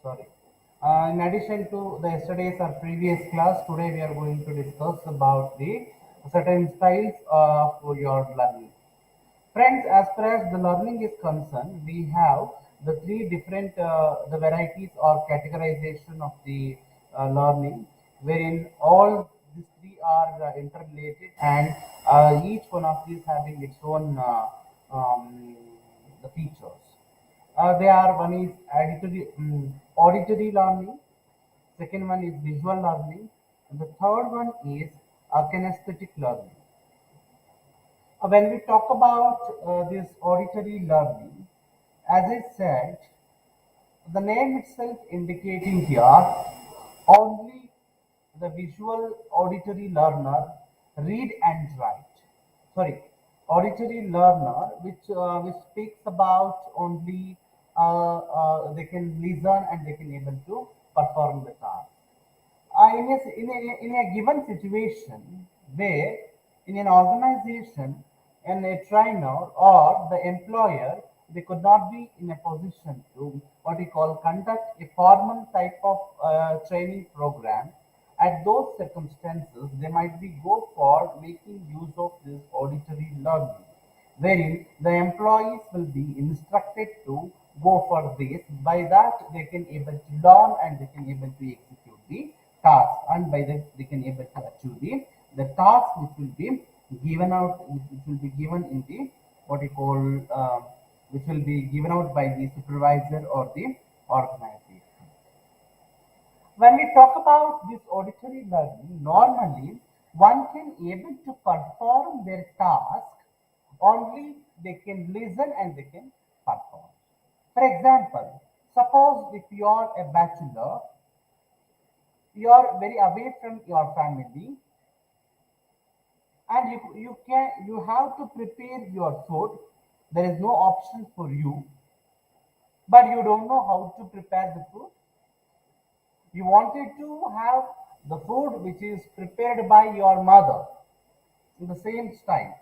Sorry. In addition to the yesterday's or previous class, today we are going to discuss about the certain styles for your learning. Friends, as far as the learning is concerned, we have the three different the varieties or categorization of the learning, wherein all these three are interrelated, and each one of these having its own the features. They are one is auditory learning, second one is visual learning, and the third one is kinesthetic learning. When we talk about this auditory learning, as I said, the name itself indicating here only the visual auditory learner read and write. Sorry, auditory learner which speaks about only they can listen and they can able to perform the task. In a given situation where in an organization and a trainer or the employer they could not be in a position to what we call conduct a formal type of training program. At those circumstances they might be go for making use of this auditory learning, wherein the employees will be instructed to go for this. By that they can able to learn and they can able to execute the task, and by that they can able to achieve the task which will be given out, which will be given in the what you call which will be given out by the supervisor or the organization. When we talk about this auditory learning, normally one can able to perform their task only they can listen and they can perform. For example, suppose if you are a bachelor, you are very away from your family, and you have to prepare your food. There is no option for you, but you don't know how to prepare the food. You wanted to have the food which is prepared by your mother in the same style.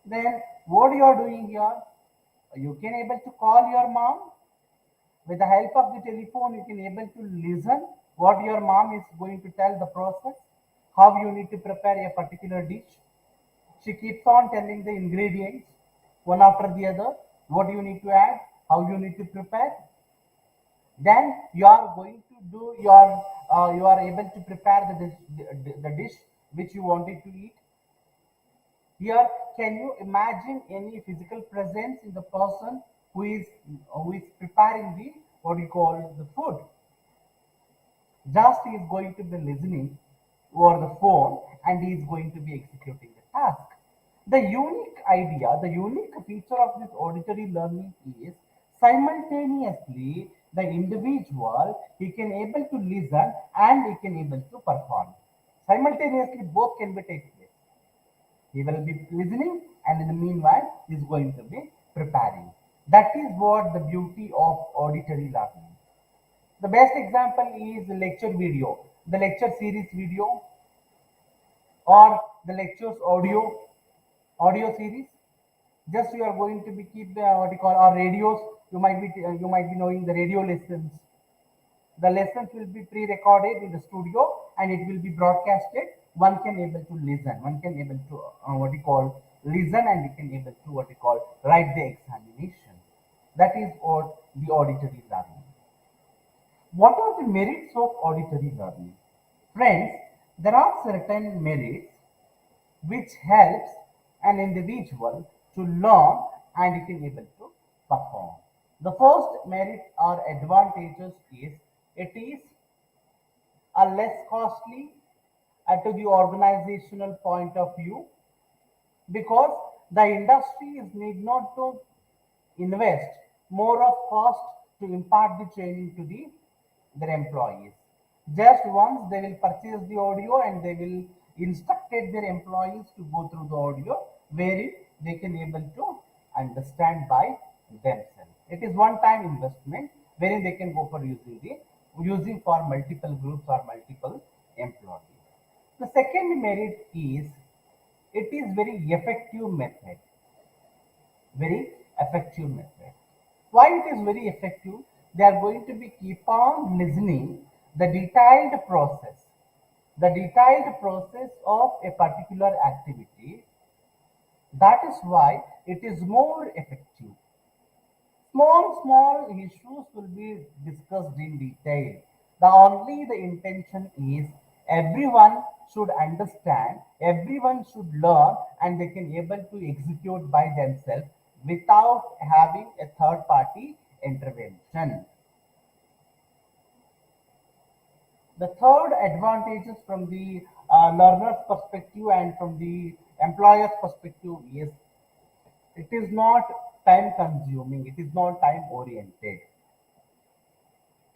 Then what you are doing here? You can able to call your mom. With the help of the telephone, you can able to listen what your mom is going to tell the process, how you need to prepare a particular dish. She keeps on telling the ingredients one after the other, what you need to add, how you need to prepare. Then you are going to do your you are able to prepare the dish which you wanted to eat. Here, can you imagine any physical presence in the person who is preparing the what you call the food? Just he is going to be listening over the phone and he is going to be executing the task. The unique idea, the unique feature of this auditory learning is simultaneously the individual he can able to listen and he can able to perform. Simultaneously both can be taken place. He will be listening and in the meanwhile he is going to be preparing. That is what the beauty of auditory learning. The best example is the lecture video, the lecture series video, or the lectures audio series. Just you are going to be keep the what you call our radios. You might be knowing the radio lessons. The lessons will be pre-recorded in the studio and it will be broadcasted. One can able to listen. One can able to what you call listen and you can able to what you call write the examination. That is what the auditory learning. What are the merits of auditory learning? Friends, there are certain merits which helps an individual to learn and he can able to perform. The first merit or advantages is it is a less costly to the organizational point of view, because the industries need not to invest more of cost to impart the training to their employees. Just once they will purchase the audio and they will instructed their employees to go through the audio where they can able to understand by themselves. It is one time investment wherein they can go for using for multiple groups or multiple employees. The second merit is it is very effective method. Why it is very effective? They are going to be keep on listening the detailed process of a particular activity. That is why it is more effective. Small issues will be discussed in detail. The intention is everyone should understand, everyone should learn, and they can able to execute by themselves without having a third party intervention. The third advantages from the learner's perspective and from the employer's perspective is it is not time consuming, it is not time oriented.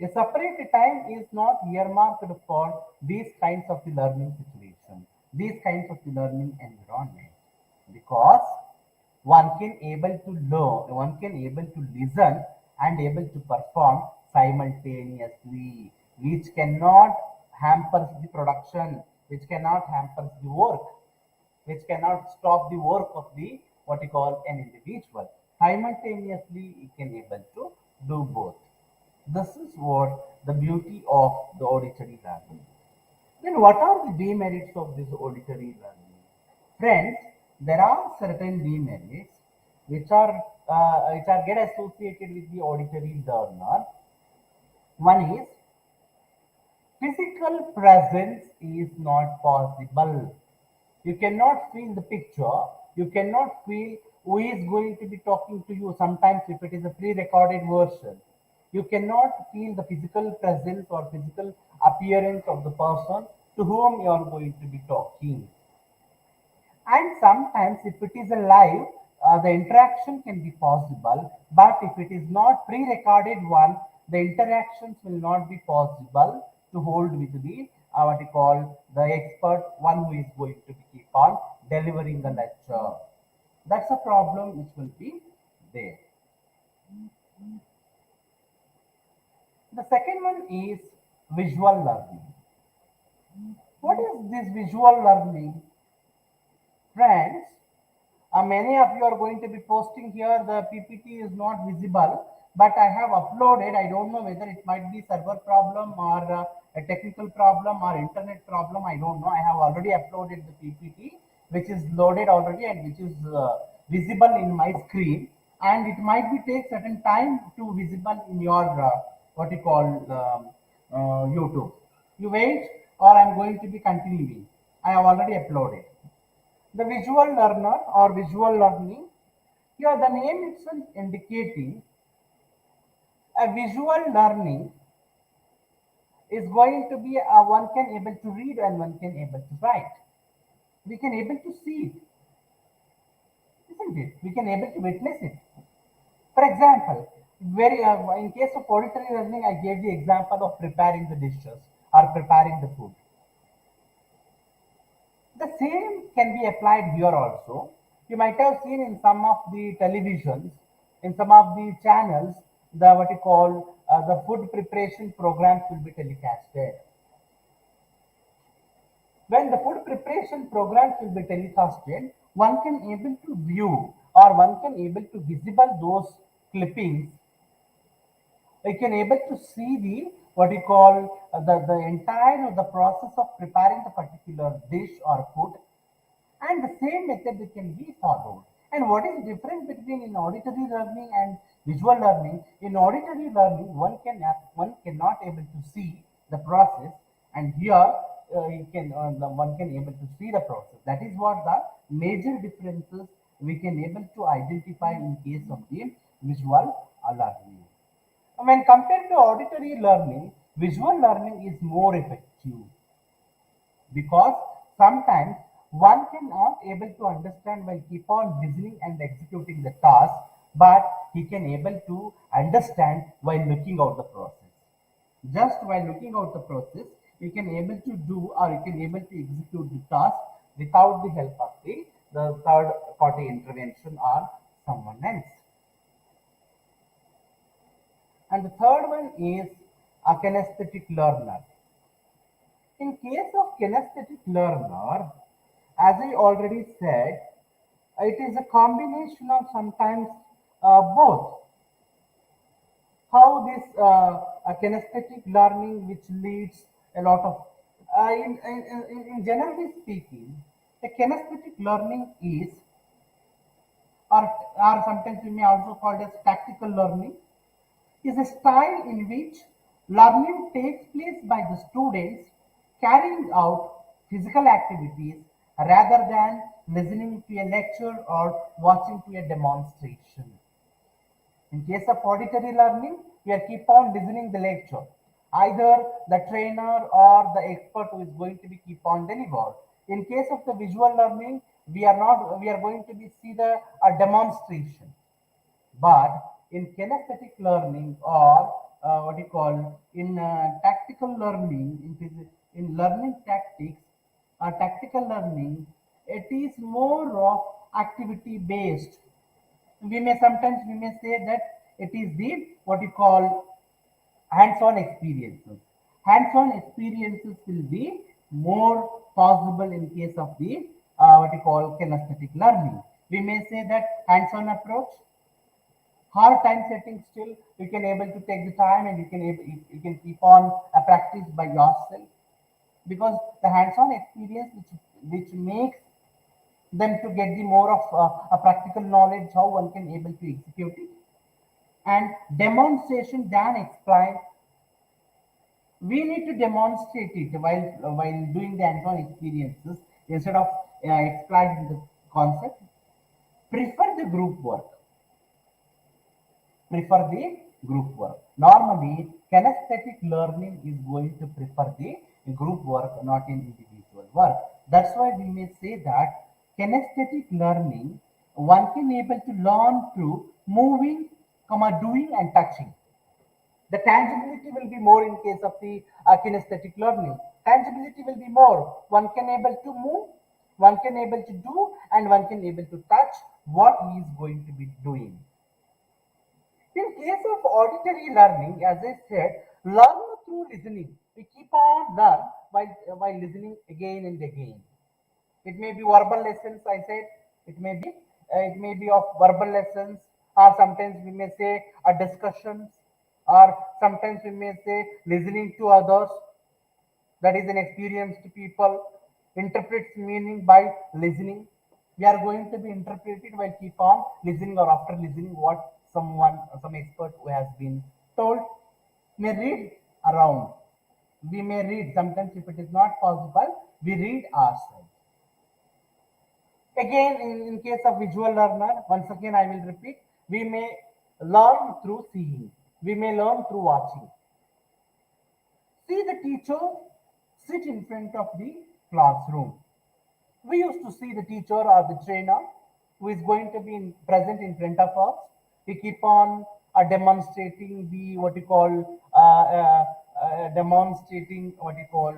A separate time is not earmarked for these kinds of the learning situation, these kinds of the learning environment, because one can able to learn, one can able to listen and able to perform simultaneously, which cannot hamper the production, which cannot hamper the work, which cannot stop the work of the what you call an individual. Simultaneously, you can able to do both. This is what the beauty of the auditory learning. Then what are the demerits of this auditory learning? Friends, there are certain demerits which are get associated with the auditory learner. One is physical presence is not possible. You cannot feel the picture. You cannot feel who is going to be talking to you. Sometimes, if it is a pre recorded version, you cannot feel the physical presence or physical appearance of the person to whom you are going to be talking. And sometimes, if it is a live, the interaction can be possible. But if it is not pre-recorded one, the interactions will not be possible to hold with the what you call the expert, one who is going to be keep on delivering the lecture. That's a problem which will be there. The second one is visual learning. What is this visual learning? Friends, many of you are going to be posting here. The PPT is not visible, but I have uploaded. I don't know whether it might be server problem or a technical problem or internet problem. I don't know. I have already uploaded the PPT, which is loaded already and which is visible in my screen. And it might be take certain time to visible in your what you call YouTube. You wait, or I'm going to be continuing. I have already uploaded. The visual learner or visual learning, here the name itself indicating a visual learning is going to be one can able to read and one can able to write. We can able to see it, isn't it? We can able to witness it. For example, very in case of auditory learning, I gave the example of preparing the dishes or preparing the food. The same can be applied here also. You might have seen in some of the televisions, in some of the channels, the what you call the food preparation programs will be telecasted. When the food preparation programs will be telecasted, one can able to view or one can able to visible those clippings. You can able to see the what you call the entire the process of preparing the particular dish or food, and the same method can be followed. And what is the difference between in auditory learning and visual learning? In auditory learning, one cannot able to see the process, and here one can able to see the process. That is what the major differences we can able to identify in case of the visual learning. When compared to auditory learning, visual learning is more effective because sometimes one cannot able to understand while keep on listening and executing the task, but he can able to understand while looking out the process. Just while looking out the process, you can able to do or you can able to execute the task without the help of the third party intervention or someone else. And the third one is a kinesthetic learner. In case of kinesthetic learner, as I already said, it is a combination of sometimes both. how this kinesthetic learning, which leads a lot of, in generally speaking, a kinesthetic learning is, or, or sometimes we may also call it as tactical learning, is a style in which learning takes place by the students carrying out physical activities rather than listening to a lecture or watching to a demonstration. In case of auditory learning, we are keep on listening the lecture. Either the trainer or the expert who is going to be keep on deliver. In case of the visual learning, we are going to be see the a demonstration. But in kinesthetic learning, or what you call in tactical learning, in learning tactics or tactical learning, it is more of activity based. We may say that it is the what you call hands-on experiences. Hands-on experiences will be more possible in case of the what you call kinesthetic learning. We may say that hands-on approach, hard time setting, still you can able to take the time and you can keep on a practice by yourself, because the hands-on experience which makes them to get the more of a practical knowledge how one can able to execute it, and demonstration than explain. We need to demonstrate it while doing the hands-on experiences instead of explaining the concept. Prefer the group work. Prefer the group work. Normally kinesthetic learning is going to prefer the group work, not in individual work. That's why we may say that kinesthetic learning, one can able to learn through moving, doing and touching. The tangibility will be more in case of the kinesthetic learning. Tangibility will be more. One can able to move, one can able to do, and one can able to touch what he is going to be doing. In case of auditory learning, as I said, learn through listening. We keep on learn while listening again and again. It may be verbal lessons, I said. It may be of verbal lessons, or sometimes we may say a discussions, or sometimes we may say listening to others. That is an experience to people. Interprets meaning by listening. We are going to be interpreted while keep on listening or after listening what some expert who has been told. May read around. We may read sometimes if it is not possible, we read ourselves. Again, in case of visual learner, once again I will repeat, we may learn through seeing. We may learn through watching. See the teacher sit in front of the classroom. We used to see the teacher or the trainer who is going to be present in front of us. We keep on demonstrating the what you call demonstrating what you call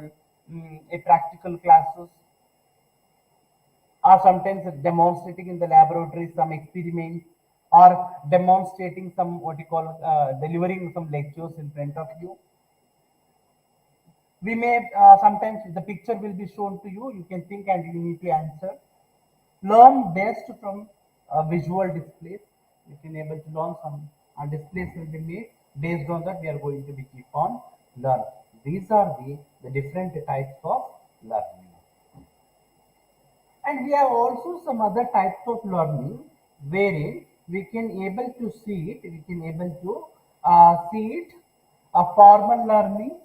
a practical classes, or sometimes demonstrating in the laboratory some experiments, or demonstrating some what you call delivering some lectures in front of you. We may sometimes the picture will be shown to you, you can think and you need to answer. Learn best from visual displays. You can able to learn some displays will be made. Based on that, we are going to be keep on learn. These are the different types of learning. And we have also some other types of learning wherein we can able to see it, we can able to see it, a formal learning,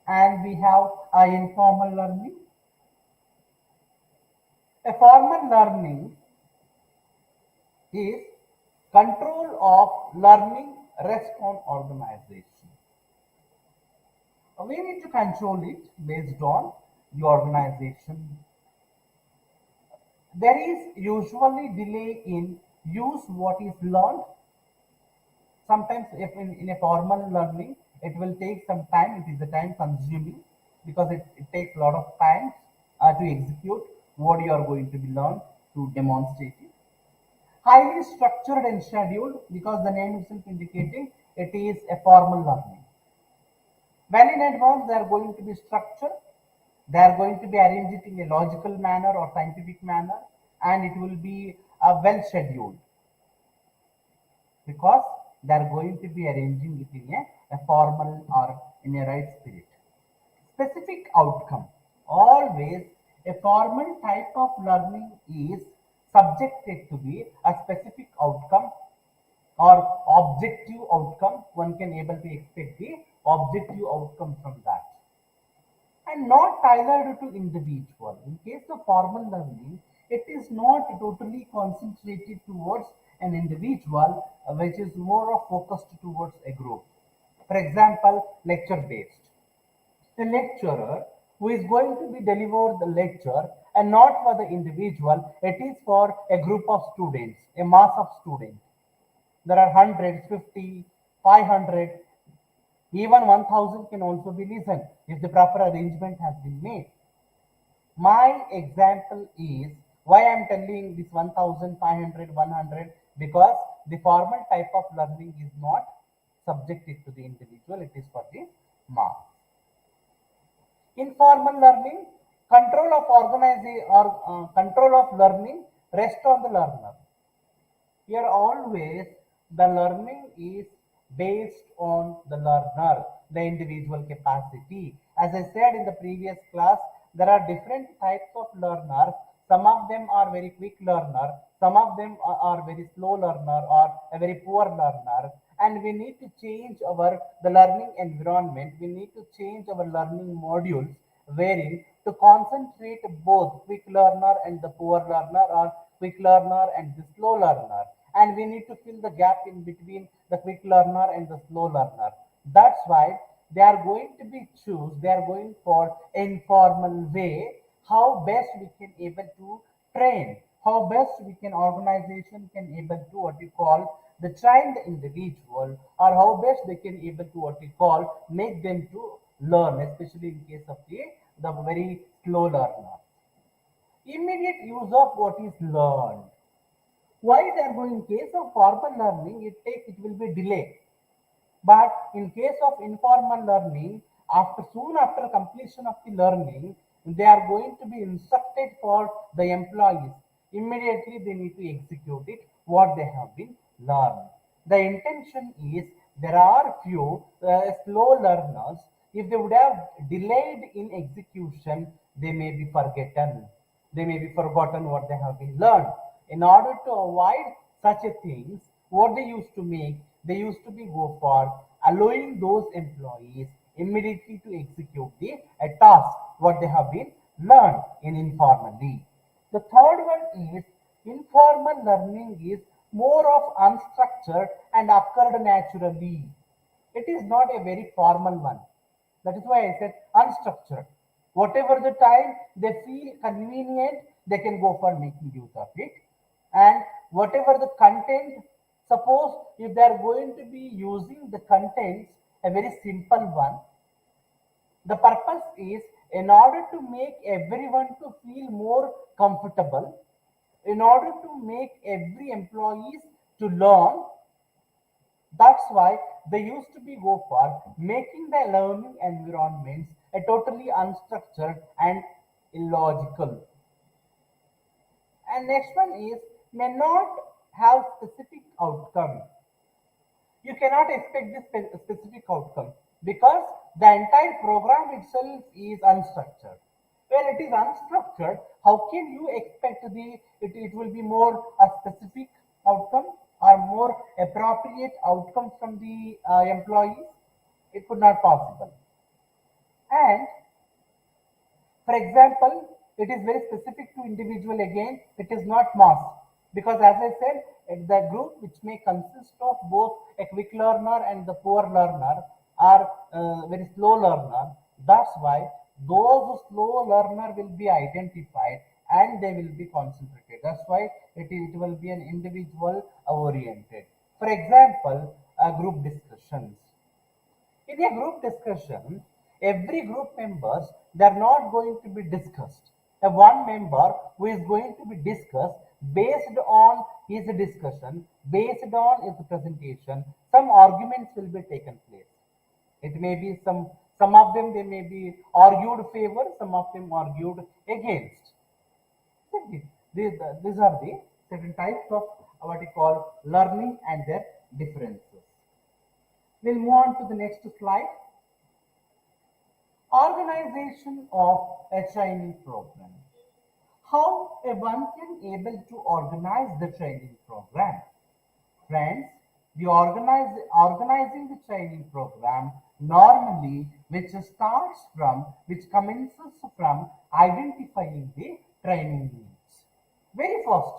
and we have a informal learning. A formal learning is control of learning rest on organization. We need to control it based on the organization. There is usually delay in use what is learned. Sometimes if in a formal learning, it will take some time, it is the time consuming, because it takes a lot of time to execute what you are going to be learned to demonstrate it. Highly structured and scheduled, because the name itself indicating it is a formal learning. Well in advance, they are going to be structured, they are going to be arranged in a logical manner or scientific manner, and it will be well scheduled, because they are going to be arranging it in a formal or in a right spirit. Specific outcome. Always a formal type of learning is subjected to be a specific outcome or objective outcome. One can able to expect the objective outcome from that and not tailored to individual. In case of formal learning, it is not totally concentrated towards an individual, which is more of focused towards a group. For example, lecture based. The lecturer who is going to be deliver the lecture and not for the individual, it is for a group of students, a mass of students. There are hundreds, 50, 500, even 1000 can also be listened if the proper arrangement has been made. My example is why I am telling this 1500, 100 because the formal type of learning is not subjected to the individual, it is for the mass. Informal learning, control of organizing or control of learning rest on the learner. Here always the learning is based on the learner, the individual capacity. As I said in the previous class, there are different types of learners. Some of them are very quick learner, some of them are very slow learner or a very poor learner. And we need to change our the learning environment. We need to change our learning modules wherein to concentrate both quick learner and the poor learner or quick learner and the slow learner, and we need to fill the gap in between the quick learner and the slow learner. That's why they are going to be choose, they are going for informal way, how best we can able to train, how best we can organization can able to what you call the train the individual, or how best they can able to what you call make them to learn, especially in case of the very slow learner. Immediate use of what is learned. Why they are going in case of formal learning, it will be delayed. But in case of informal learning, soon after completion of the learning, they are going to be instructed for the employees. Immediately they need to execute it, what they have been learned. The intention is there are few slow learners. If they would have delayed in execution, they may be forgotten. They may be forgotten what they have been learned. In order to avoid such a things, what they used to make, they used to be go for allowing those employees immediately to execute the a task what they have been learned in informally. The third one is informal learning is more of unstructured and occurred naturally. It is not a very formal one. That is why I said unstructured. Whatever the time they feel convenient, they can go for making use of it. And whatever the content, suppose if they are going to be using the contents, a very simple one, the purpose is in order to make everyone to feel more comfortable, in order to make every employees to learn. That's why they used to be go for making the learning environments a totally unstructured and illogical. And next one is may not have specific outcome. You cannot expect this specific outcome because the entire program itself is unstructured. When it is unstructured, how can you expect it will be more a specific outcome or more appropriate outcome from the employees? It could not possible. And for example, it is very specific to individual again, it is not mass. Because as I said, the group which may consist of both a quick learner and the poor learner are very slow learner. That's why those slow learner will be identified and they will be concentrated. That's why it will be an individual oriented. For example, group discussions. In a group discussion, every group members they are not going to be discussed. A one member who is going to be discussed based on his discussion, based on his presentation, some arguments will be taken place. It may be some of them they may be argued favor, some of them argued against. These are the certain types of what we call learning and their differences. We'll move on to the next slide. Organization of a training program. How a one can able to organize the training program. Friends, organizing the training program normally which commences from identifying the training needs. Very first,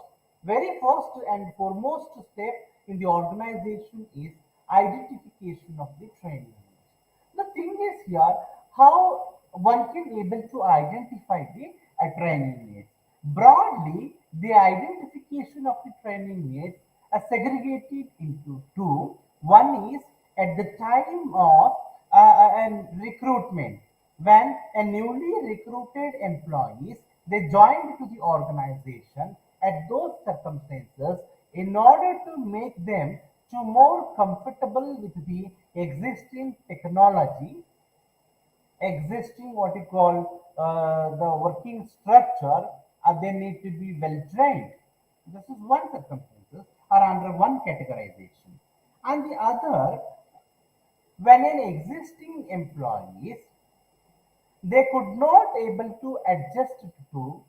very first and foremost step in the organization is identification of the training needs. The thing is here how one can able to identify the training needs. Broadly, the identification of the training needs are segregated into two. One is at the time of recruitment, when a newly recruited employees they joined to the organization at those circumstances in order to make them to more comfortable with the existing technology, existing what you call the working structure, they need to be well trained. This is one circumstances or under one categorization. And the other, when an existing employees they could not able to adjust to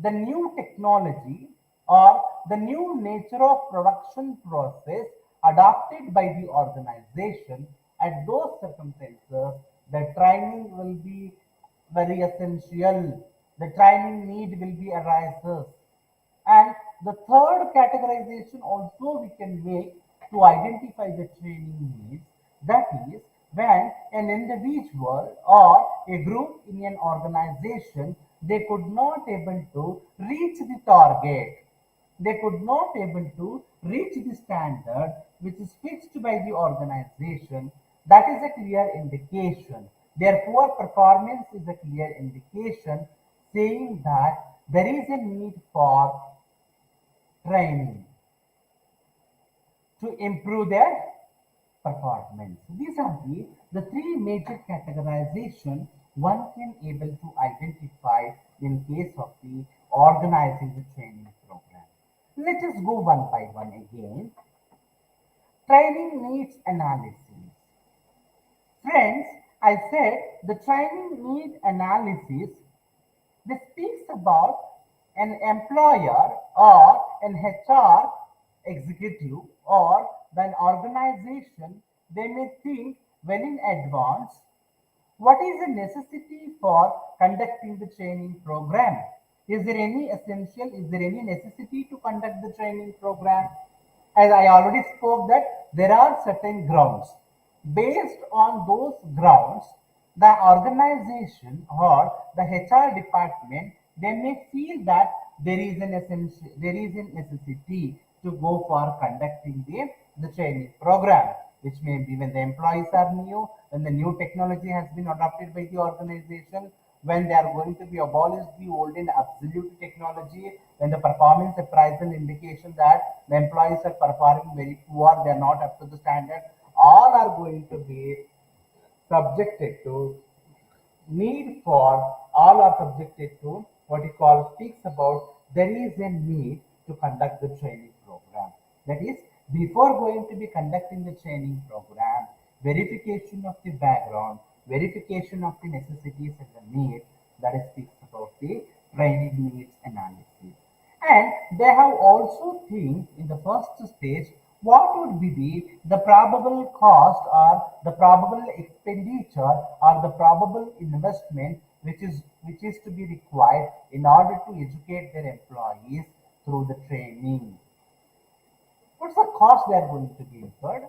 the new technology or the new nature of production process adopted by the organization. At those circumstances, the training will be very essential. The training need will be arises. And the third categorization also we can make to identify the training needs. That is when an individual or a group in an organization they could not able to reach the target, they could not able to reach the standard which is fixed by the organization. That is a clear indication. Their poor performance is a clear indication saying that there is a need for training to improve their performance. These are the three major categorization one can able to identify in case of the organizing the training program. Let us go one by one again. Training needs analysis. Friends, I said the training need analysis. This speaks about an employer or an HR executive or an organization. They may think well in advance what is the necessity for conducting the training program. Is there any essential, is there any necessity to conduct the training program? As I already spoke that there are certain grounds. Based on those grounds, the organization or the HR department, they may feel that there is a necessity to go for conducting the training program, which may be when the employees are new, when the new technology has been adopted by the organization, when they are going to be abolished the old and absolute technology, when the performance appraisal indication that the employees are performing very poor, they are not up to the standard, all are going to be subjected to need for all are subjected to what you call speaks about there is a need to conduct the training program. That is, before going to be conducting the training program, verification of the background, verification of the necessities and the needs, that is speaks about the training needs analysis. And they have also think in the first stage what would be the probable cost or the probable expenditure or the probable investment which is to be required in order to educate their employees through the training. What's the cost they are going to be incurred?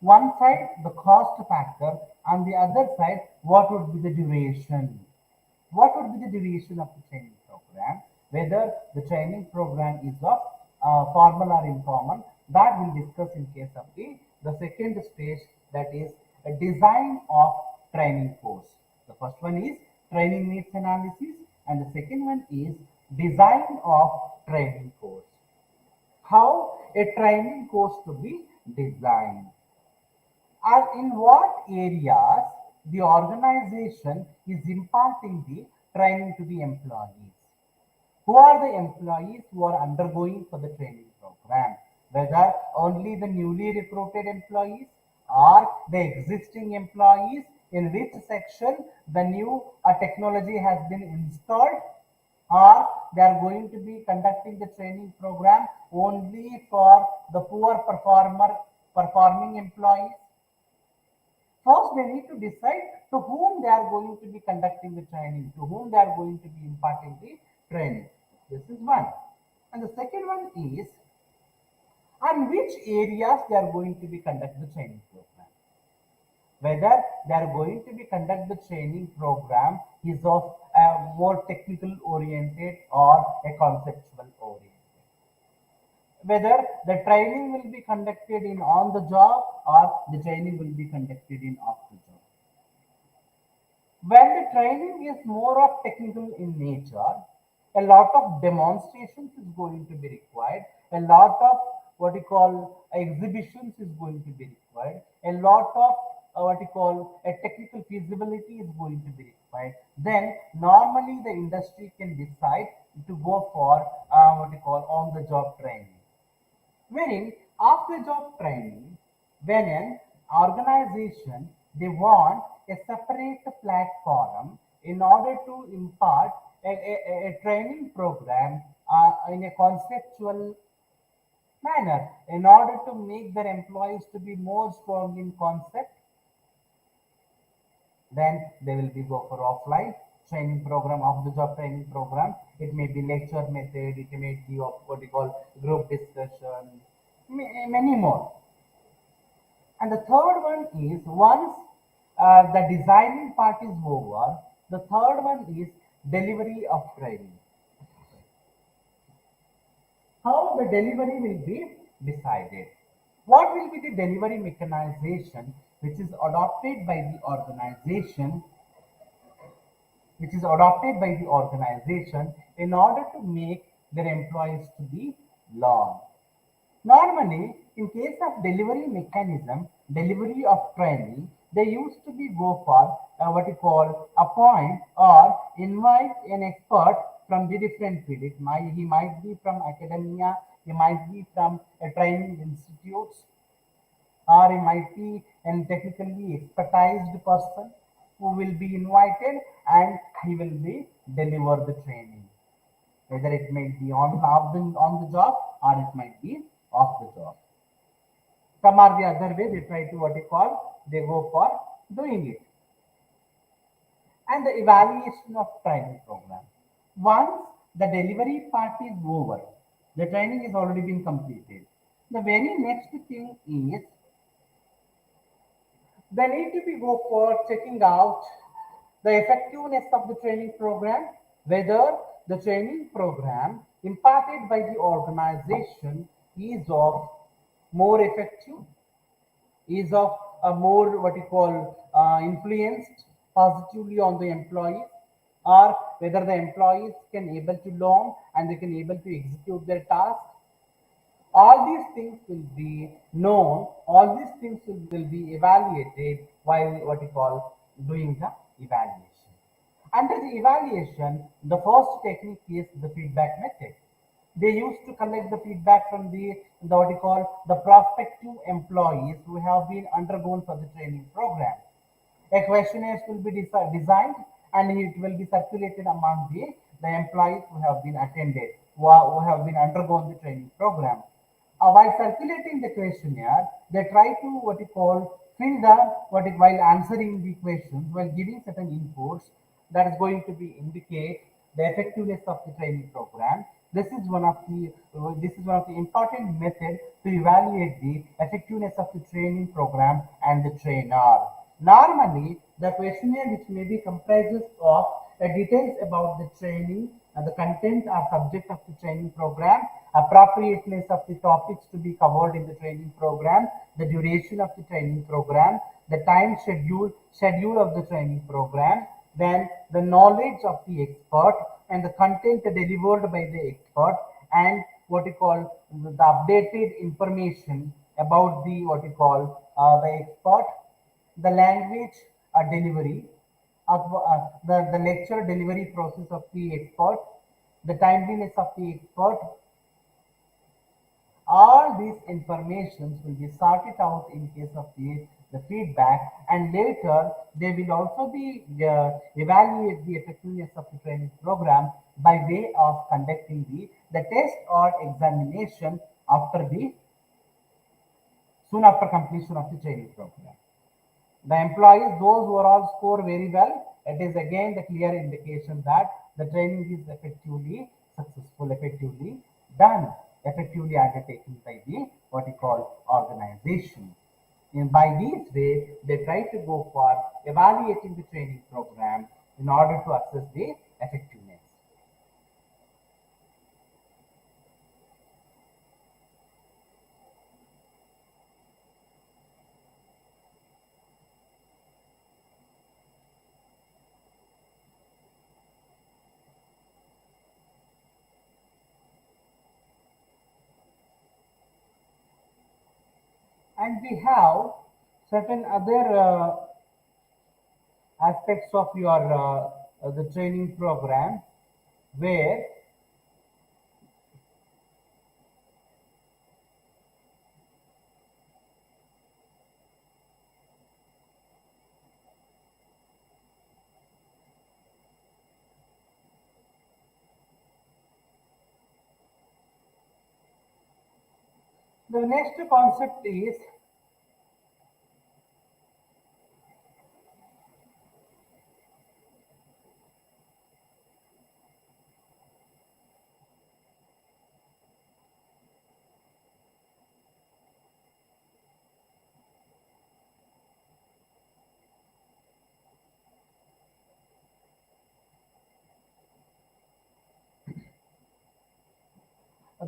One side the cost factor, on the other side what would be the duration, what would be the duration of the training program, whether the training program is of formal or informal, that we'll discuss in case of the second stage, that is a design of training course. The first one is training needs analysis and the second one is design of training course. How a training course to be designed, and in what areas the organization is imparting the training to the employees. Who are the employees who are undergoing for the training program? Whether only the newly recruited employees or the existing employees, in which section the new technology has been installed, or they are going to be conducting the training program only for the poor performing employees. First, they need to decide to whom they are going to be conducting the training, to whom they are going to be imparting the training. This is one. And the second one is on which areas they are going to be conduct the training program. Whether they are going to be conduct the training program is of a more technical oriented or a conceptual oriented. Whether the training will be conducted in on the job or the training will be conducted in off the job. When the training is more of technical in nature, a lot of demonstrations is going to be required, a lot of what you call exhibitions is going to be required, a lot of what you call a technical feasibility is going to be required. Then normally the industry can decide to go for what you call on the job training. Wherein after job training, when an organization they want a separate platform in order to impart a training program in a conceptual manner in order to make their employees to be more strong in concept, then they will be go for offline training program, off the job training program. It may be lecture method, it may be of what you call group discussion, many more. And the third one is once the designing part is over, the third one is delivery of training. How the delivery will be decided. What will be the delivery mechanization which is adopted by the organization, in order to make their employees to be learn. Normally, in case of delivery mechanism, delivery of training, they used to be go for what you call appoint or invite an expert from the different field. He might be from academia, he might be from a training institutes, or he might be a technically expertised person who will be invited and he will be deliver the training. Whether it may be on the job or it might be off the job. Some are the other way, they try to what you call, they go for doing it. And the evaluation of training program. Once the delivery part is over, the training has already been completed. The very next thing is they need to be go for checking out the effectiveness of the training program, whether the training program imparted by the organization is of more effective, is of a more what you call influenced positively on the employees, or whether the employees can able to learn and they can able to execute their task. All these things will be known, all these things will be evaluated while what you call doing the evaluation. Under the evaluation, the first technique is the feedback method. They used to collect the feedback from the what you call the prospective employees who have been undergone for the training program. A questionnaire will be designed and it will be circulated among the employees who have been attended, who have been undergone the training program. While circulating the questionnaire, they try to what you call fill the while answering the questions, while giving certain inputs that is going to be indicate the effectiveness of the training program. This is one of the important methods to evaluate the effectiveness of the training program and the trainer. Normally, the questionnaire which may be comprises of details about the training and the content or subject of the training program, appropriateness of the topics to be covered in the training program, the duration of the training program, the time schedule of the training program, then the knowledge of the expert and the content delivered by the expert, and what you call the updated information about the what you call the expert, the language delivery of the lecture delivery process of the expert, the timeliness of the expert. All these informations will be sorted out in case of the the feedback, and later they will also be evaluate the effectiveness of the training program by way of conducting the test or examination after the soon after completion of the training program. The employees, those who are all score very well, it is again the clear indication that the training is effectively successful, effectively done, effectively undertaken by the what you call organization. And by this way, they try to go for evaluating the training program in order to assess the effectiveness. And we have certain other aspects of your the training program where the next concept is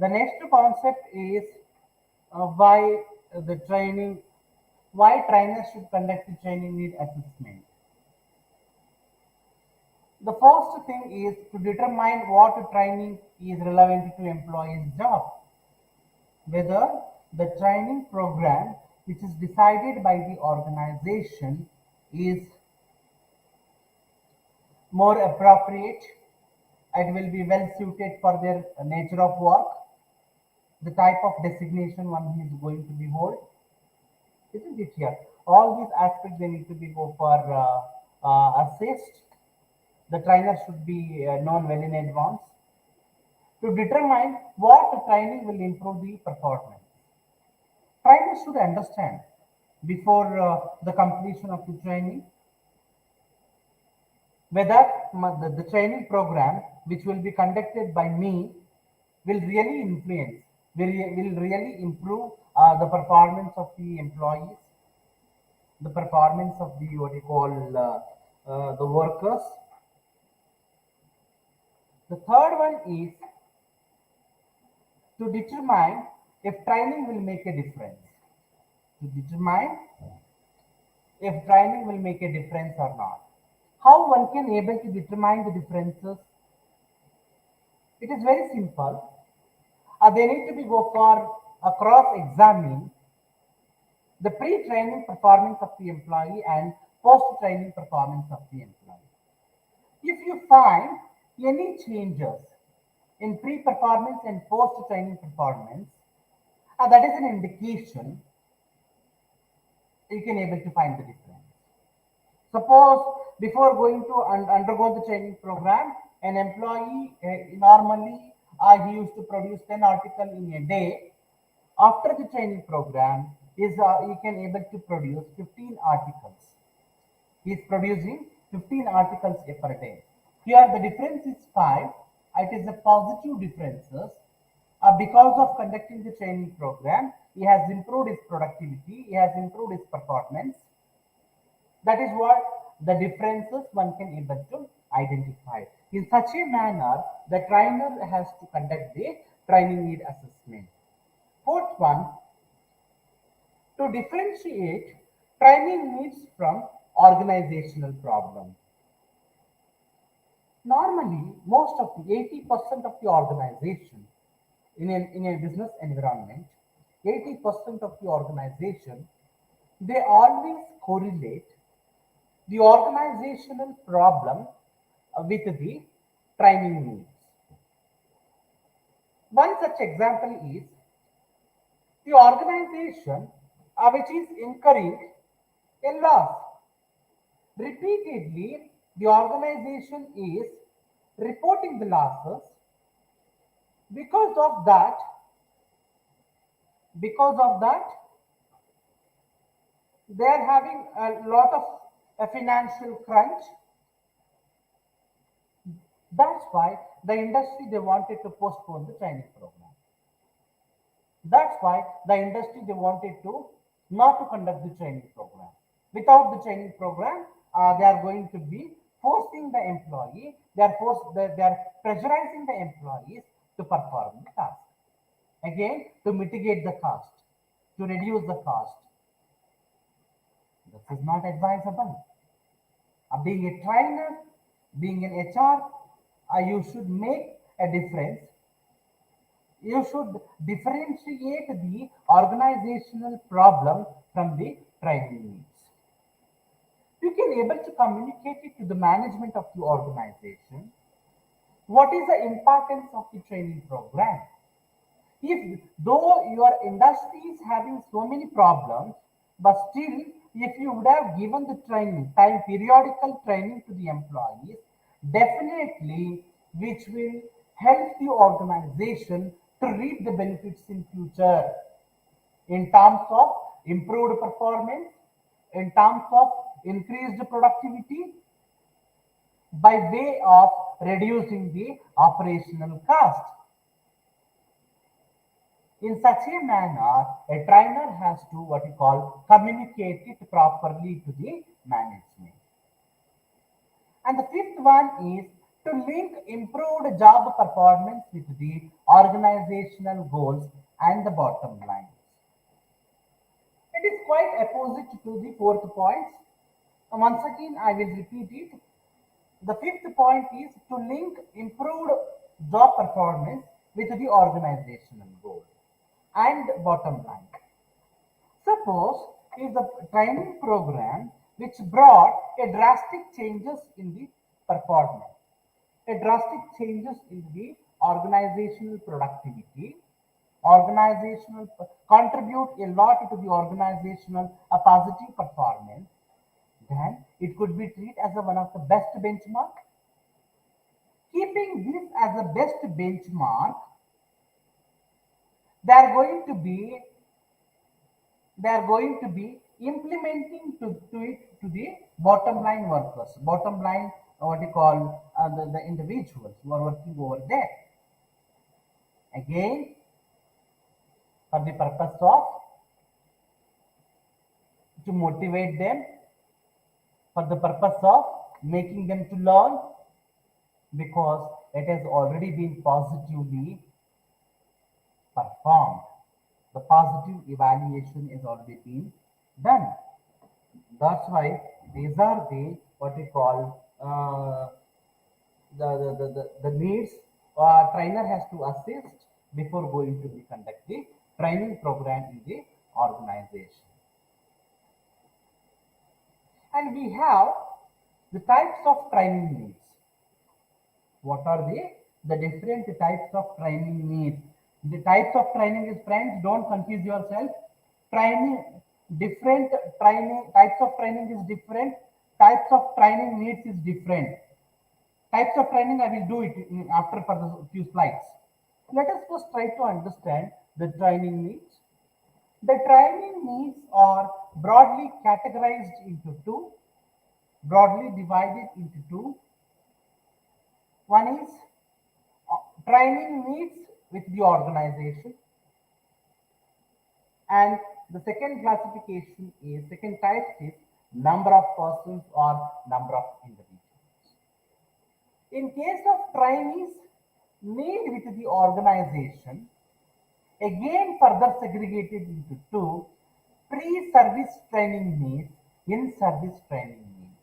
the next concept is why the training, why trainers should conduct the training need assessment. The first thing is to determine what training is relevant to employee's job, whether the training program which is decided by the organization is more appropriate, it will be well suited for their nature of work, the type of designation one is going to be hold, isn't it here? All these aspects they need to be go for assessed. The trainer should be known well in advance to determine what training will improve the performance. Trainers should understand before the completion of the training whether the training program which will be conducted by me will really influence, will really improve the performance of the employees, the performance of the what you call the workers. The third one is to determine if training will make a difference. To determine if training will make a difference or not. How one can able to determine the differences? It is very simple. They need to be go for a cross-examine the pre-training performance of the employee and post-training performance of the employee. If you find any changes in pre-performance and post-training performance, that is an indication you can able to find the difference. Suppose before going to undergo the training program, an employee normally he used to produce 10 articles in a day. After the training program, he can able to produce 15 articles. He is producing 15 articles per day. Here the difference is 5. It is a positive differences. Because of conducting the training program, he has improved his productivity, he has improved his performance. That is what the differences one can able to identify. In such a manner, the trainer has to conduct the training need assessment. Fourth one, to differentiate training needs from organizational problem. Normally, most of the 80% of the organization in a business environment, 80% of the organization, they always correlate the organizational problem with the training needs. One such example is the organization which is incurring a loss. Repeatedly, the organization is reporting the losses. Because of that, they are having a lot of a financial crunch. That's why the industry they wanted to postpone the training program. That's why the industry they wanted to not to conduct the training program. Without the training program, they are going to be forcing the employee. They are pressurizing the employees to perform the task. Again, to mitigate the cost, to reduce the cost. This is not advisable. Being a trainer, being an HR, you should make a difference. You should differentiate the organizational problem from the training needs. You can able to communicate it to the management of the organization. What is the importance of the training program? If though your industry is having so many problems, but still, if you would have given the training, periodical training to the employees, definitely which will help the organization to reap the benefits in future in terms of improved performance, in terms of increased productivity, by way of reducing the operational cost. In such a manner, a trainer has to what you call communicate it properly to the management. And the fifth one is to link improved job performance with the organizational goals and the bottom lines. It is quite opposite to the fourth point. Once again, I will repeat it. The fifth point is to link improved job performance with the organizational goal and bottom line. Suppose if the training program which brought a drastic changes in the performance, a drastic changes in the organizational productivity, organizational contribute a lot to the organizational a positive performance, then it could be treated as a, one of the best benchmark. Keeping this as a best benchmark, they are going to be implementing to it to the bottom line workers, bottom line what you call the individuals who are working over there. Again, for the purpose of to motivate them, for the purpose of making them to learn, because it has already been positively performed. The positive evaluation is already been done. That's why these are the what we call the needs trainer has to assist before going to be conduct the training program in the organization. And we have the types of training needs. What are the different types of training needs? The types of training is, friends, don't confuse yourself. Training, different training, types of training is different. Types of training needs is different. Types of training, I will do it after for the few slides. Let us first try to understand the training needs. The training needs are broadly categorized into two, broadly divided into two. One is training needs with the organization, and the second classification is second type is number of persons or number of individuals. In case of trainees need with the organization, again further segregated into two, pre-service training needs, in-service training needs.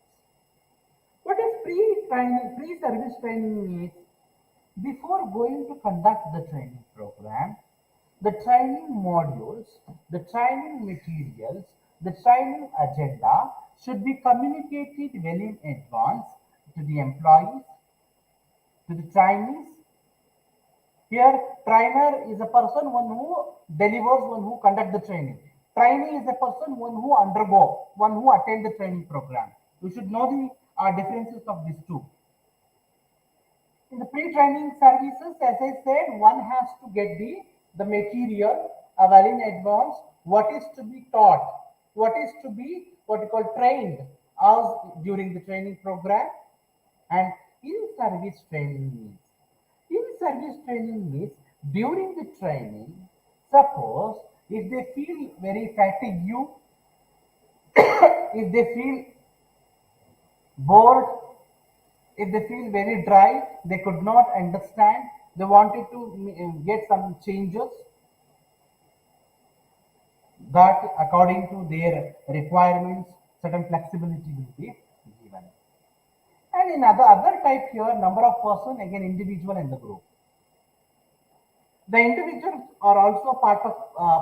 What is pre-service training needs? Before going to conduct the training program, the training modules, the training materials, the training agenda should be communicated well in advance to the employees, to the trainees. Here, trainer is a person one who delivers, one who conduct the training. Trainee is a person one who undergo, one who attend the training program. You should know the differences of these two. In the pre-training services, as I said, one has to get the material well in advance, what is to be taught, what is to be what you call trained as during the training program, and in-service training means. In-service training means during the training, suppose if they feel very fatigued, if they feel bored, if they feel very dry, they could not understand, they wanted to get some changes that according to their requirements, certain flexibility will be given. And in other type here, number of person, again individual and the group. The individuals are also part of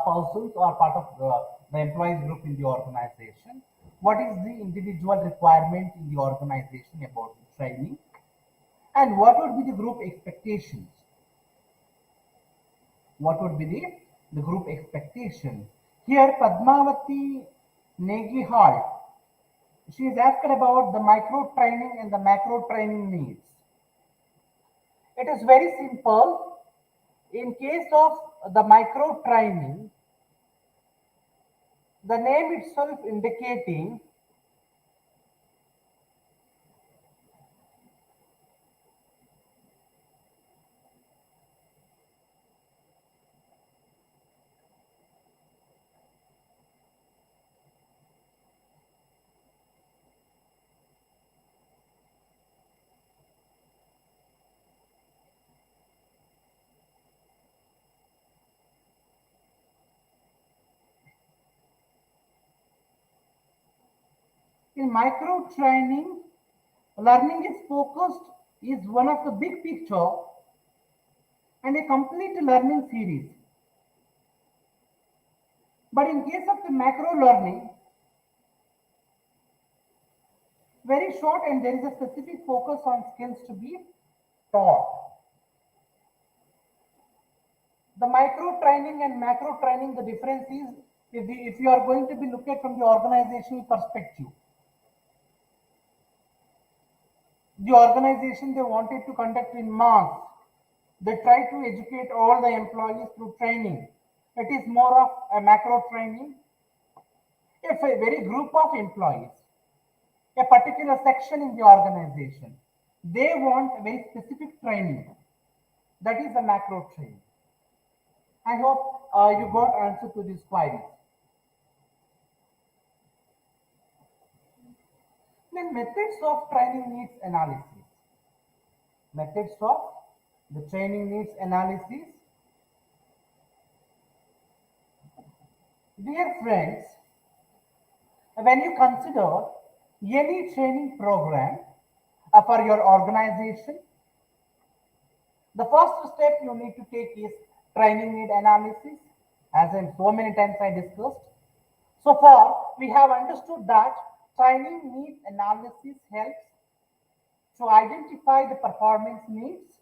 persons or part of the employees group in the organization. What is the individual requirement in the organization about the training? And what would be the group expectations? What would be the group expectation? Here, Padmavati Negihal, she is asked about the micro training and the macro training needs. It is very simple. In case of the micro training, the name itself indicating in micro training, learning is focused is one of the big picture and a complete learning series. But in case of the macro learning, very short and there is a specific focus on skills to be taught. The micro training and macro training, the difference is if you are going to be looked at from the organizational perspective, the organization they wanted to conduct in mass, they try to educate all the employees through training. It is more of a macro training. If a very group of employees, a particular section in the organization, they want a very specific training, that is a macro training. I hope you got answer to these queries. Then methods of training needs analysis. Methods of the training needs analysis. Dear friends, when you consider any training program for your organization, the first step you need to take is training need analysis, as in so many times I discussed. So far, we have understood that training need analysis helps to identify the performance needs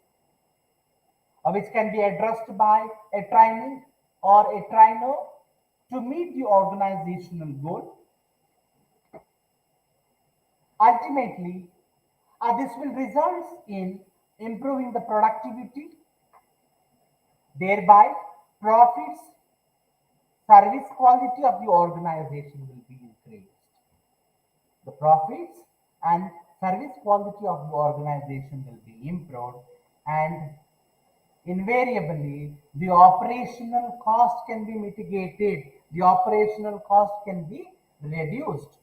which can be addressed by a trainee or a trainer to meet the organizational goal. Ultimately, this will result in improving the productivity, thereby profits, service quality of the organization will be increased. The profits and service quality of the organization will be improved, and invariably the operational cost can be mitigated, the operational cost can be reduced.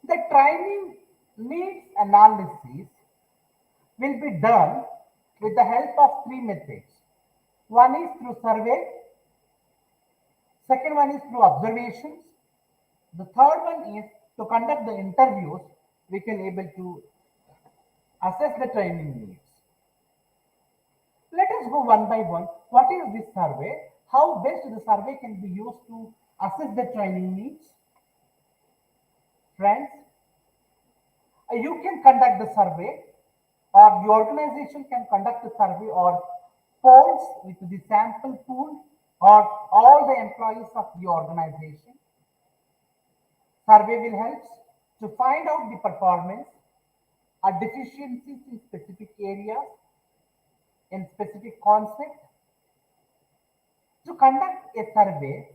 The training needs analysis will be done with the help of three methods. One is through survey, second one is through observations, the third one is to conduct the interviews. We can able to assess the training needs. Let us go one by one. What is this survey? How best the survey can be used to assess the training needs? Friends, you can conduct the survey, or the organization can conduct the survey or polls with the sample pool or all the employees of the organization. Survey will help to find out the performance or deficiencies in specific areas, in specific concept. To conduct a survey,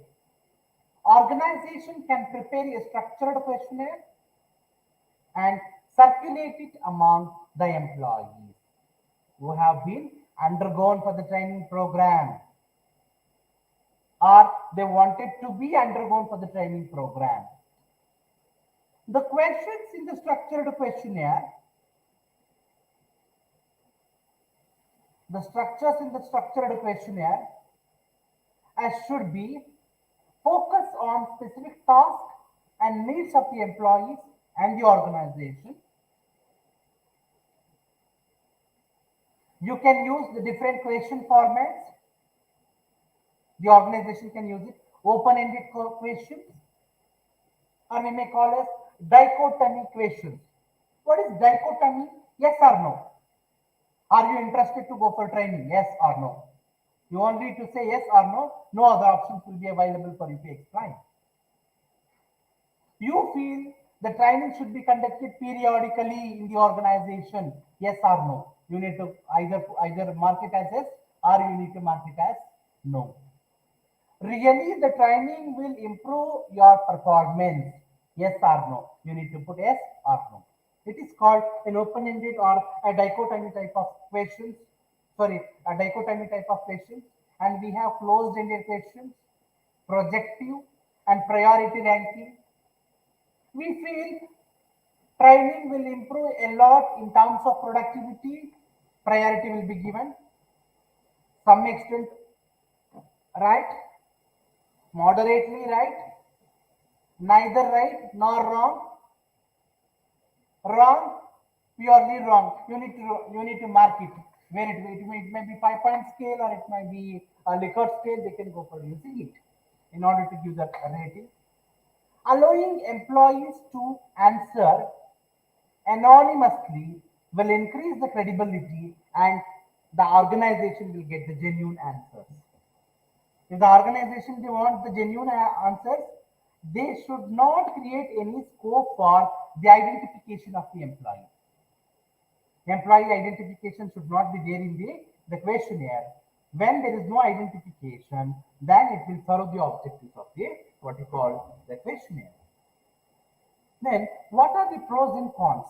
organization can prepare a structured questionnaire and circulate it among the employees who have been undergone for the training program or they wanted to be undergone for the training program. The questions in the structured questionnaire, the structures in the structured questionnaire should be focus on specific tasks and needs of the employees and the organization. You can use the different question formats. The organization can use it. Open-ended questions, or we may call as dichotomy questions. What is dichotomy? Yes or no? Are you interested to go for training? Yes or no? You only need to say yes or no. No other options will be available for you to explain. You feel the training should be conducted periodically in the organization. Yes or no? You need to either mark it as yes or you need to mark it as no. Really, the training will improve your performance. Yes or no? You need to put yes or no. It is called an open-ended or a dichotomy type of questions. Sorry, a dichotomy type of questions. And we have closed-ended questions, projective, and priority ranking. We feel training will improve a lot in terms of productivity. Priority will be given. Some extent right, moderately right, neither right nor wrong. Wrong, purely wrong. You need to mark it. Where it may be 5-point scale or it might be a Likert scale. They can go for using it in order to give that rating. Allowing employees to answer anonymously will increase the credibility and the organization will get the genuine answers. If the organization they want the genuine answers, they should not create any scope for the identification of the employee. Employee identification should not be there in the questionnaire. When there is no identification, then it will serve the objectives of the what you call the questionnaire. Then, what are the pros and cons?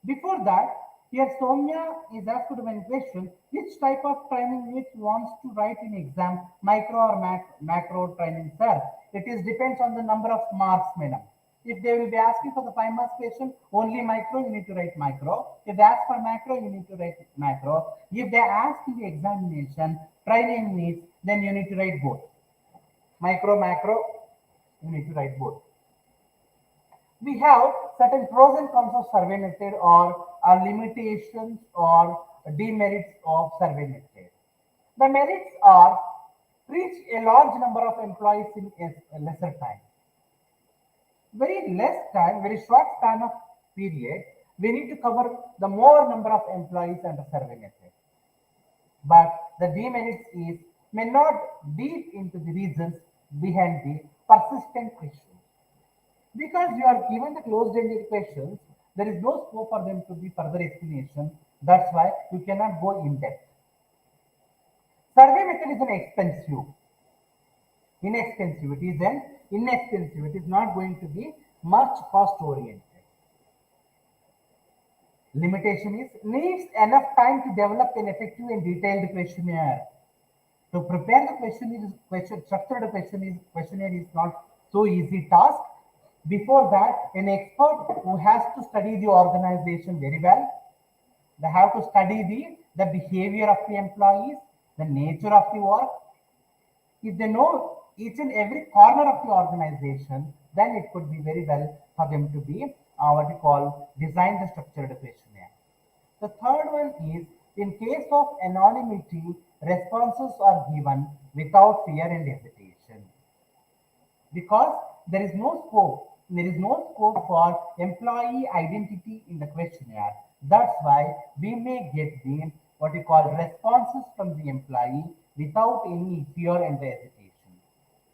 Before that, here Soumya is asked one question: which type of training which wants to write in exam, micro or macro training, sir? It is depends on the number of marks, madam. If they will be asking for the 5 marks question, only micro, you need to write micro. If they ask for macro, you need to write macro. If they ask in the examination, training needs, then you need to write both. Micro, macro, you need to write both. We have certain pros and cons of survey method or limitations or demerits of survey method. The merits are reach a large number of employees in a lesser time. Very less time, very short span of period, we need to cover the more number of employees under survey method. But the demerits is may not deep into the reasons behind the persistent questions. Because you are given the closed-ended questions, there is no scope for them to be further explanation. That's why you cannot go in depth. Survey method is an inexpensive. It is an inexpensive. It is not going to be much cost-oriented. Limitation is needs enough time to develop an effective and detailed questionnaire. To prepare the structured questionnaire is not so easy task. Before that, an expert who has to study the organization very well, they have to study the behavior of the employees, the nature of the work. If they know each and every corner of the organization, then it could be very well for them to be what you call design the structured questionnaire. The third one is in case of anonymity, responses are given without fear and hesitation. Because there is no scope for employee identity in the questionnaire. That's why we may get the what we call responses from the employee without any fear and hesitation.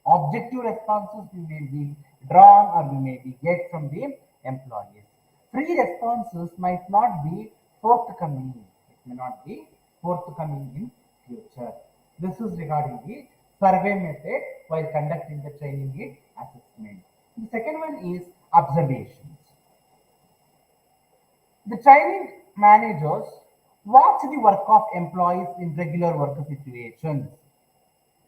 Objective responses we may be drawn or we may be get from the employees. Free responses might not be forthcoming. It may not be forthcoming in future. This is regarding the survey method while conducting the training aid assessment. The second one is observations. The training managers watch the work of employees in regular work situations.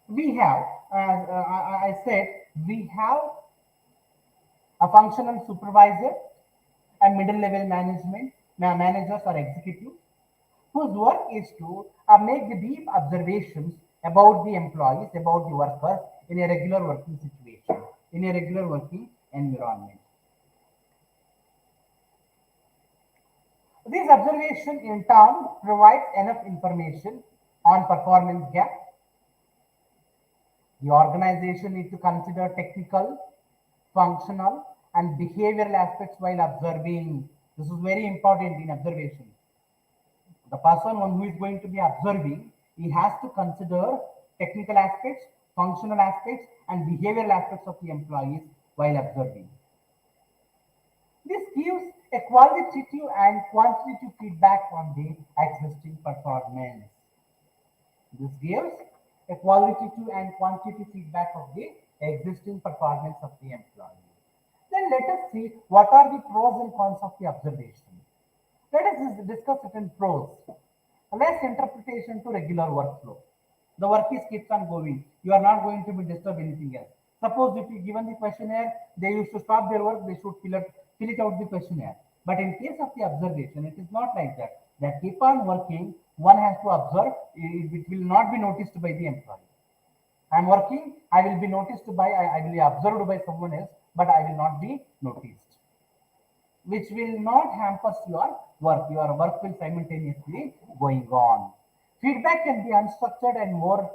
We have, as I said, we have a functional supervisor and middle level managers or executives whose work is to make the deep observations about the employees, about the workers in a regular working situation, in a regular working environment. This observation in turn provides enough information on performance gap. The organization needs to consider technical, functional, and behavioral aspects while observing. This is very important in observation. The person who is going to be observing, he has to consider technical aspects, functional aspects, and behavioral aspects of the employees while observing. This gives a qualitative and quantitative feedback on the existing performance. This gives a qualitative and quantitative feedback of the existing performance of the employee. Then let us see what are the pros and cons of the observation. Let us discuss certain pros. Less interpretation to regular workflow. The work is keeps on going. You are not going to be disturbed anything else. Suppose if you given the questionnaire, they used to stop their work, they should fill it out the questionnaire. But in case of the observation, it is not like that. They keep on working, one has to observe, it will not be noticed by the employee. I am working, I will be noticed by, I will be observed by someone else, but I will not be noticed, which will not hamper your work. Your work will simultaneously going on. Feedback can be unstructured and more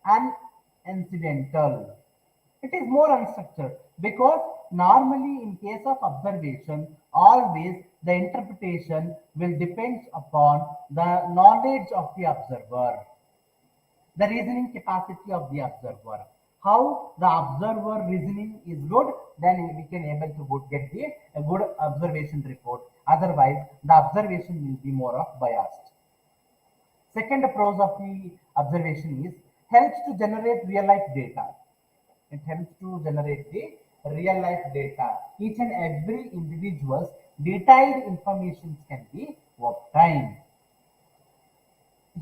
unincidental. It is more unstructured because normally in case of observation, always the interpretation will depend upon the knowledge of the observer, the reasoning capacity of the observer. How the observer reasoning is good, then we can able to get a good observation report. Otherwise, the observation will be more of biased. Second pros of the observation is helps to generate real life data. It helps to generate the real life data. Each and every individual's detailed information can be obtained.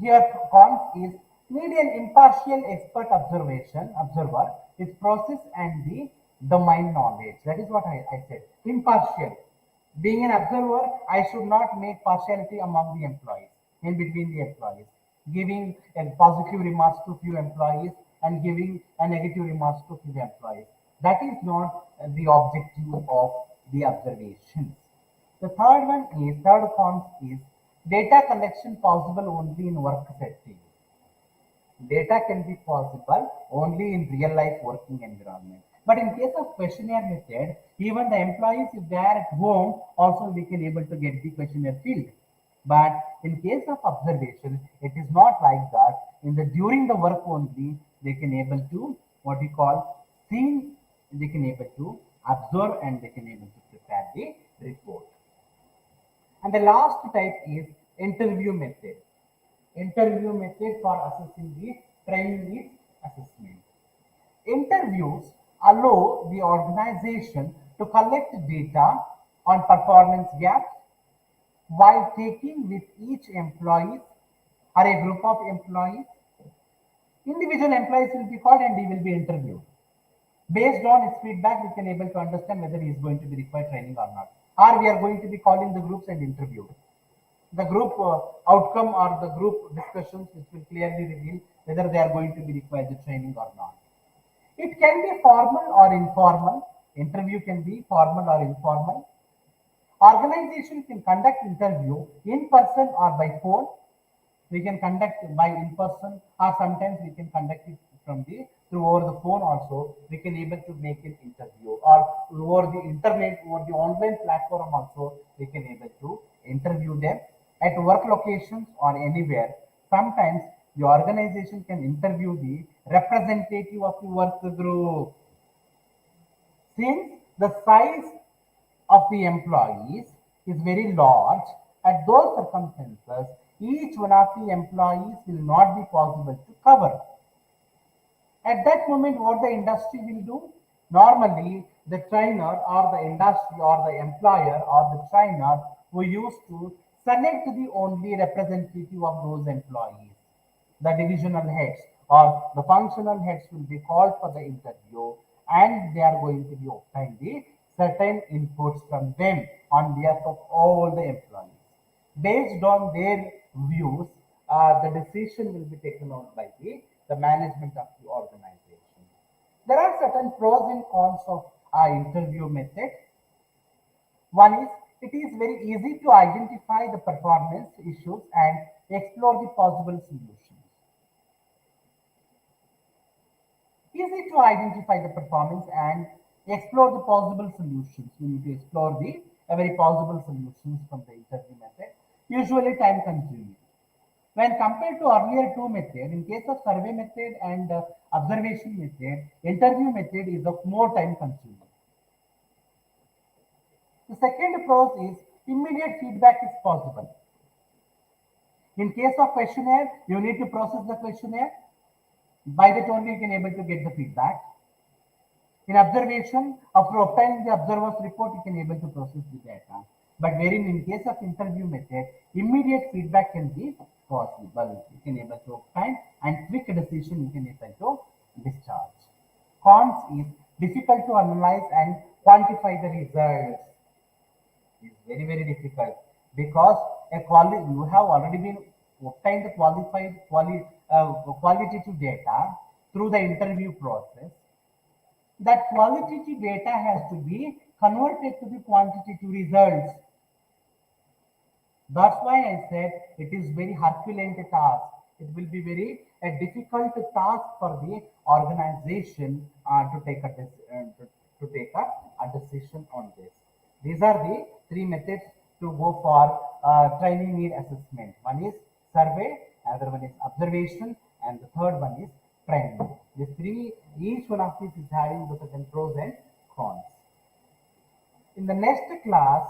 Here cons is need an impartial expert observer with process and the domain knowledge. That is what I said. Impartial. Being an observer, I should not make partiality among the employees, in between the employees, giving a positive remarks to few employees and giving a negative remarks to few employees. That is not the objective of the observations. The third cons is data collection possible only in work setting. Data can be possible only in real life working environment. But in case of questionnaire method, even the employees, if they are at home, also we can able to get the questionnaire filled. But in case of observation, it is not like that. In the during the work only, they can able to what we call see, they can able to observe and they can able to prepare the report. And the last type is interview method. Interview method for assessing the training needs assessment. Interviews allow the organization to collect data on performance gaps while taking with each employee or a group of employees. Individual employees will be called and he will be interviewed. Based on his feedback, we can able to understand whether he is going to be required training or not. Or we are going to be calling the groups and interview. The group outcome or the group discussions which will clearly reveal whether they are going to be required the training or not. It can be formal or informal. Interview can be formal or informal. Organization can conduct interview in person or by phone. We can conduct by in person or sometimes we can conduct it from the through over the phone also. We can able to make an interview or over the internet over the online platform also we can able to interview them at work locations or anywhere. Sometimes the organization can interview the representative of the work group. Since the size of the employees is very large, at those circumstances, each one of the employees will not be possible to cover. At that moment, what the industry will do? Normally, the trainer or the industry or the employer or the trainer who used to select the only representative of those employees. The divisional heads or the functional heads will be called for the interview, and they are going to be obtain the certain inputs from them on behalf of all the employees. Based on their views, the decision will be taken out by the management of the organization. There are certain pros and cons of our interview method. One is it is very easy to identify the performance issues and explore the possible solutions. Easy to identify the performance and explore the possible solutions. We need to explore the very possible solutions from the interview method. Usually time consuming. When compared to earlier two methods, in case of survey method and observation method, interview method is of more time consuming. The second approach is immediate feedback is possible. In case of questionnaire, you need to process the questionnaire. By that only you can able to get the feedback. In observation, after obtaining the observer's report, you can able to process the data. But wherein in case of interview method, immediate feedback can be possible. You can able to obtain and quick decision you can able to discharge. Cons is difficult to analyze and quantify the results. It's very difficult because you have already been obtained the qualitative data through the interview process. That qualitative data has to be converted to the quantitative results. That's why I said it is very Herculean task. It will be very a difficult task for the organization to take a decision on this. These are the three methods to go for training need assessment. One is survey, another one is observation, and the third one is training. These three, each one of these is having the certain pros and cons. In the next class,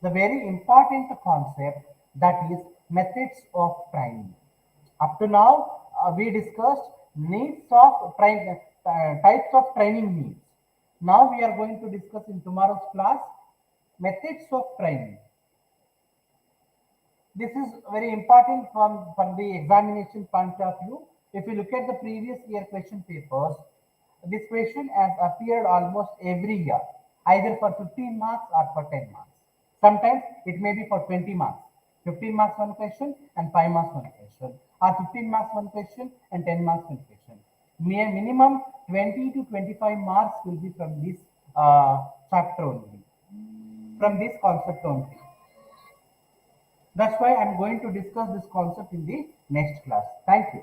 the very important concept that is methods of training. Up to now, we discussed types of training needs. Now we are going to discuss in tomorrow's class methods of training. This is very important from the examination point of view. If you look at the previous year question papers, this question has appeared almost every year, either for 15 marks or for 10 marks. Sometimes it may be for 20 marks. 15 marks one question and 5 marks one question, or 15 marks one question and 10 marks one question. Minimum 20 to 25 marks will be from this chapter only, from this concept only. That's why I'm going to discuss this concept in the next class. Thank you.